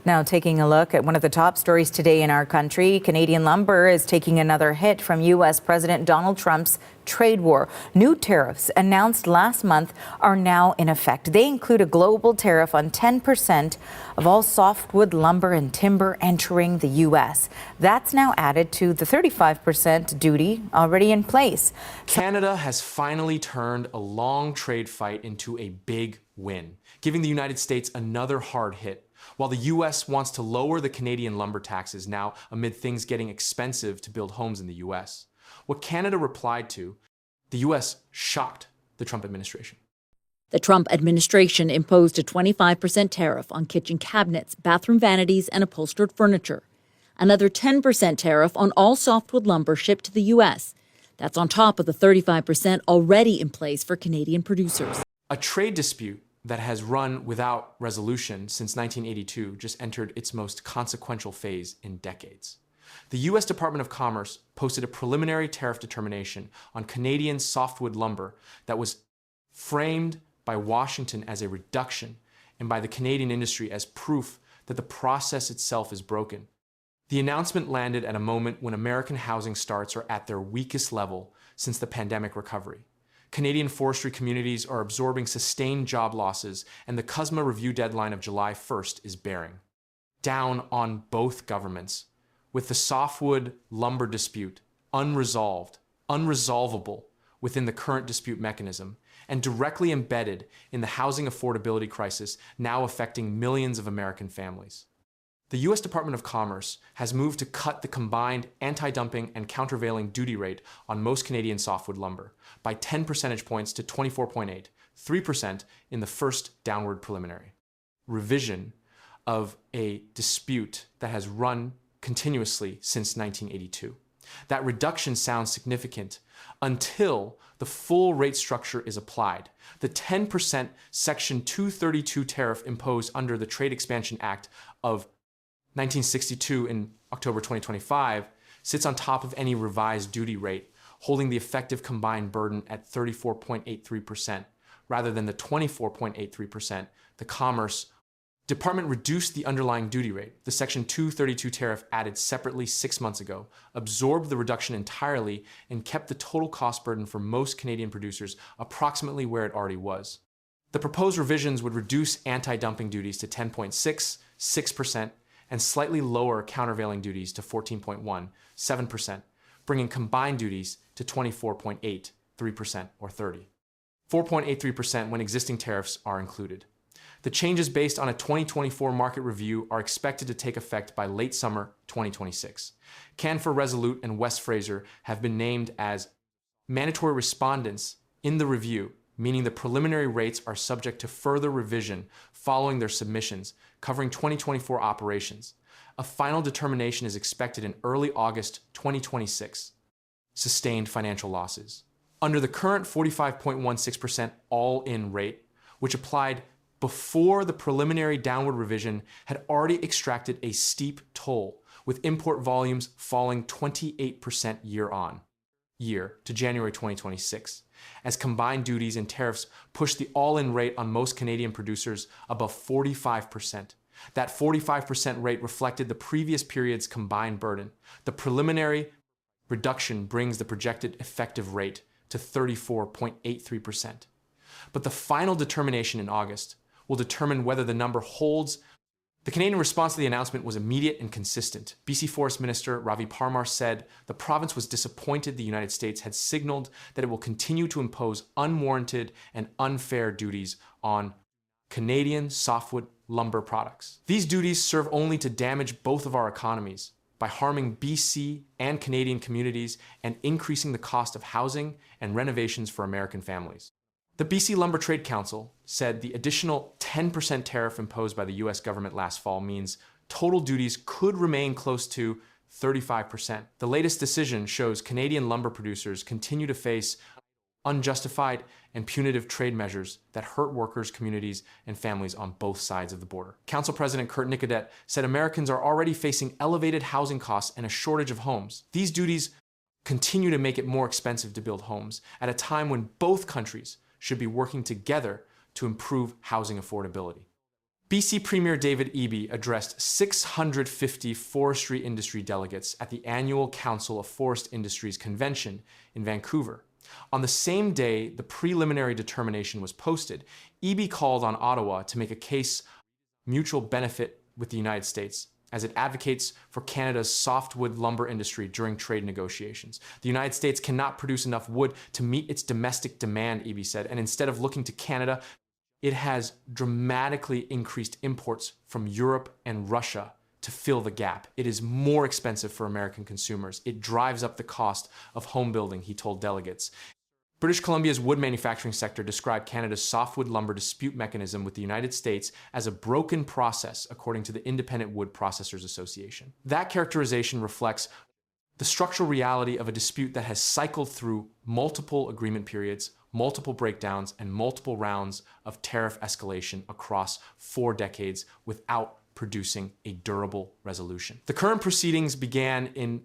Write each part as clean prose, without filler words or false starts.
Now, taking a look at one of the top stories today in our country, Canadian lumber is taking another hit from U.S. President Donald Trump's trade war. New tariffs announced last month are now in effect. They include a global tariff on 10% of all softwood lumber and timber entering the U.S. That's now added to the 35% duty already in place. Canada has finally turned a long trade fight into a big win, giving the United States another hard hit. While the U.S. wants to lower the Canadian lumber taxes now amid things getting expensive to build homes in the U.S., what Canada replied to, the U.S. shocked the Trump administration. The Trump administration imposed a 25% tariff on kitchen cabinets, bathroom vanities, and upholstered furniture. Another 10% tariff on all softwood lumber shipped to the U.S. That's on top of the 35% already in place for Canadian producers. A trade dispute that has run without resolution since 1982 just entered its most consequential phase in decades. The U.S. Department of Commerce posted a preliminary tariff determination on Canadian softwood lumber that was framed by Washington as a reduction and by the Canadian industry as proof that the process itself is broken. The announcement landed at a moment when American housing starts are at their weakest level since the pandemic recovery. Canadian forestry communities are absorbing sustained job losses, and the CUSMA review deadline of July 1st is bearing down on both governments, with the softwood lumber dispute unresolvable within the current dispute mechanism, and directly embedded in the housing affordability crisis now affecting millions of American families. The U.S. Department of Commerce has moved to cut the combined anti-dumping and countervailing duty rate on most Canadian softwood lumber by 10 percentage points to 24.8, 3% in the first downward preliminary revision of a dispute that has run continuously since 1982. That reduction sounds significant until the full rate structure is applied. The 10% Section 232 tariff imposed under the Trade Expansion Act of 1962 in October 2025 sits on top of any revised duty rate, holding the effective combined burden at 34.83% rather than the 24.83% the Commerce Department reduced the underlying duty rate. The Section 232 tariff added separately 6 months ago, absorbed the reduction entirely, and kept the total cost burden for most Canadian producers approximately where it already was. The proposed revisions would reduce anti-dumping duties to 10.6%, 6%, and slightly lower countervailing duties to 14.1%, 7%, bringing combined duties to 24.8%, 3%, or 30%. 4.83% when existing tariffs are included. The changes based on a 2024 market review are expected to take effect by late summer 2026. Canfor, Resolute, and West Fraser have been named as mandatory respondents in the review, meaning the preliminary rates are subject to further revision following their submissions, covering 2024 operations. A final determination is expected in early August 2026. Sustained financial losses. Under the current 45.16% all-in rate, which applied before the preliminary downward revision, had already extracted a steep toll, with import volumes falling 28% year-on-year to January 2026, as combined duties and tariffs pushed the all-in rate on most Canadian producers above 45%. That 45% rate reflected the previous period's combined burden. The preliminary reduction brings the projected effective rate to 34.83%. But the final determination in August will determine whether the number holds. The Canadian response to the announcement was immediate and consistent. BC Forest Minister Ravi Parmar said the province was disappointed the United States had signaled that it will continue to impose unwarranted and unfair duties on Canadian softwood lumber products. These duties serve only to damage both of our economies by harming BC and Canadian communities and increasing the cost of housing and renovations for American families. The BC Lumber Trade Council said the additional 10% tariff imposed by the U.S. government last fall means total duties could remain close to 35%. The latest decision shows Canadian lumber producers continue to face unjustified and punitive trade measures that hurt workers, communities, and families on both sides of the border. Council President Kurt Nicodet said Americans are already facing elevated housing costs and a shortage of homes. These duties continue to make it more expensive to build homes at a time when both countries should be working together to improve housing affordability. BC Premier David Eby addressed 650 forestry industry delegates at the annual Council of Forest Industries convention in Vancouver. On the same day the preliminary determination was posted, Eby called on Ottawa to make a case of mutual benefit with the United States as it advocates for Canada's softwood lumber industry during trade negotiations. The United States cannot produce enough wood to meet its domestic demand, Eby said, and instead of looking to Canada, it has dramatically increased imports from Europe and Russia to fill the gap. It is more expensive for American consumers. It drives up the cost of home building, he told delegates. British Columbia's wood manufacturing sector described Canada's softwood lumber dispute mechanism with the United States as a broken process, according to the Independent Wood Processors Association. That characterization reflects the structural reality of a dispute that has cycled through multiple agreement periods, multiple breakdowns, and multiple rounds of tariff escalation across 4 decades without producing a durable resolution. The current proceedings began in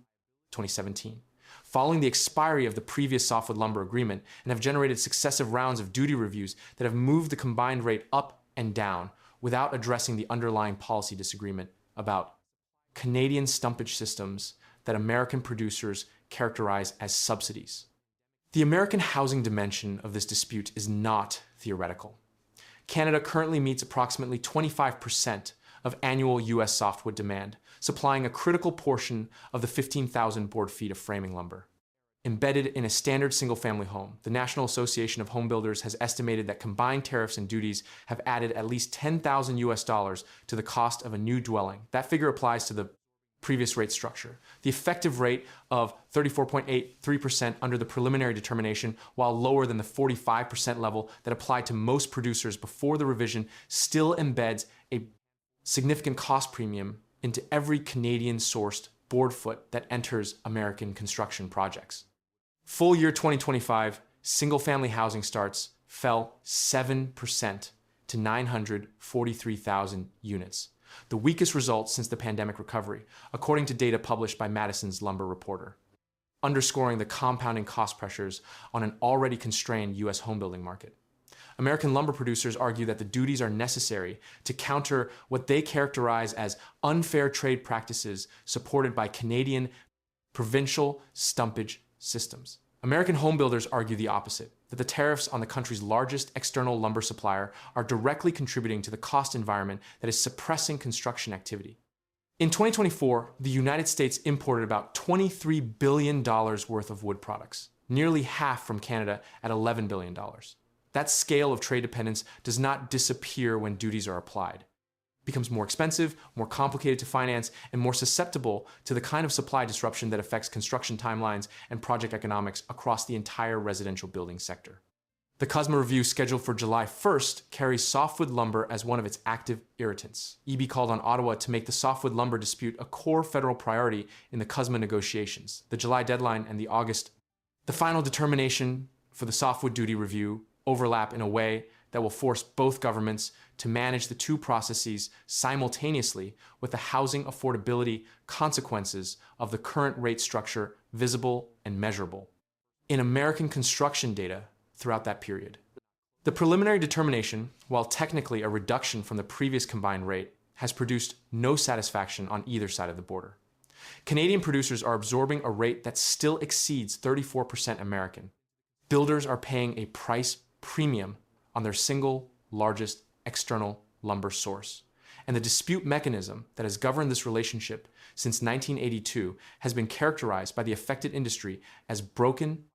2017. Following the expiry of the previous softwood lumber agreement, and have generated successive rounds of duty reviews that have moved the combined rate up and down without addressing the underlying policy disagreement about Canadian stumpage systems that American producers characterize as subsidies. The American housing dimension of this dispute is not theoretical. Canada currently meets approximately 25% of annual U.S. softwood demand, supplying a critical portion of the 15,000 board feet of framing lumber. Embedded in a standard single-family home, the National Association of Home Builders has estimated that combined tariffs and duties have added at least $10,000 US to the cost of a new dwelling. That figure applies to the previous rate structure. The effective rate of 34.83% under the preliminary determination, while lower than the 45% level that applied to most producers before the revision, still embeds a significant cost premium into every Canadian-sourced board foot that enters American construction projects. Full year 2025, single-family housing starts fell 7% to 943,000 units, the weakest result since the pandemic recovery, according to data published by Madison's Lumber Reporter, underscoring the compounding cost pressures on an already constrained U.S. homebuilding market. American lumber producers argue that the duties are necessary to counter what they characterize as unfair trade practices supported by Canadian provincial stumpage systems. American homebuilders argue the opposite, that the tariffs on the country's largest external lumber supplier are directly contributing to the cost environment that is suppressing construction activity. In 2024, the United States imported about $23 billion worth of wood products, nearly half from Canada at $11 billion. That scale of trade dependence does not disappear when duties are applied. It becomes more expensive, more complicated to finance, and more susceptible to the kind of supply disruption that affects construction timelines and project economics across the entire residential building sector. The CUSMA review, scheduled for July 1st, carries softwood lumber as one of its active irritants. Eby called on Ottawa to make the softwood lumber dispute a core federal priority in the CUSMA negotiations. The July deadline and the final determination for the softwood duty review overlap in a way that will force both governments to manage the two processes simultaneously, with the housing affordability consequences of the current rate structure visible and measurable in American construction data throughout that period. The preliminary determination, while technically a reduction from the previous combined rate, has produced no satisfaction on either side of the border. Canadian producers are absorbing a rate that still exceeds 34% American. Builders are paying a price premium on their single largest external lumber source. And the dispute mechanism that has governed this relationship since 1982 has been characterized by the affected industry as broken